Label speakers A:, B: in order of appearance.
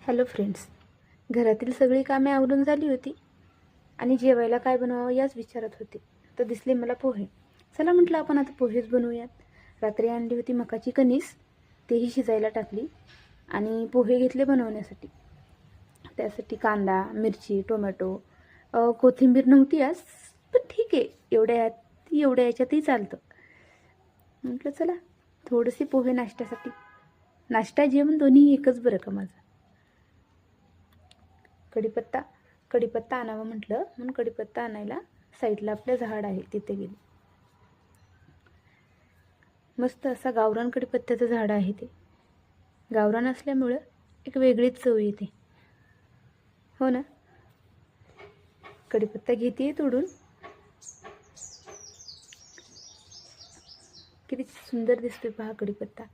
A: Hello friends. घरातील सगळी कामे आवरून झाली होती आणि जेवायला काय बनवावं याच विचारत होते, तर दिसले मला पोहे. चला म्हटलं आपण आता पोहेच बनवूयात. रात्री आणली होती मकाची कणीस, तेही शिजायला टाकली आणि पोहे घेतले बनवण्यासाठी. त्यासाठी कांदा, मिरची, टोमॅटो, कोथिंबीर नव्हती आज, पण ठीक आहे, एवढ्या याच्यातही चालतं. म्हटलं चला थोडेसे पोहे नाश्त्यासाठी. नाश्ता जेवण दोन्ही एकच बरं का माझं. कढीपत्ता आणावं म्हटलं, म्हणून कढीपत्ता आणायला साईडला आपलं झाड आहे तिथे गेली. मस्त असा गावरान कढीपत्त्याचं झाड आहे ते. गावरान असल्यामुळं एक वेगळीच चव येते, हो ना. कढीपत्ता घेते तोडून. किती सुंदर दिसतोय पहा कढीपत्ता.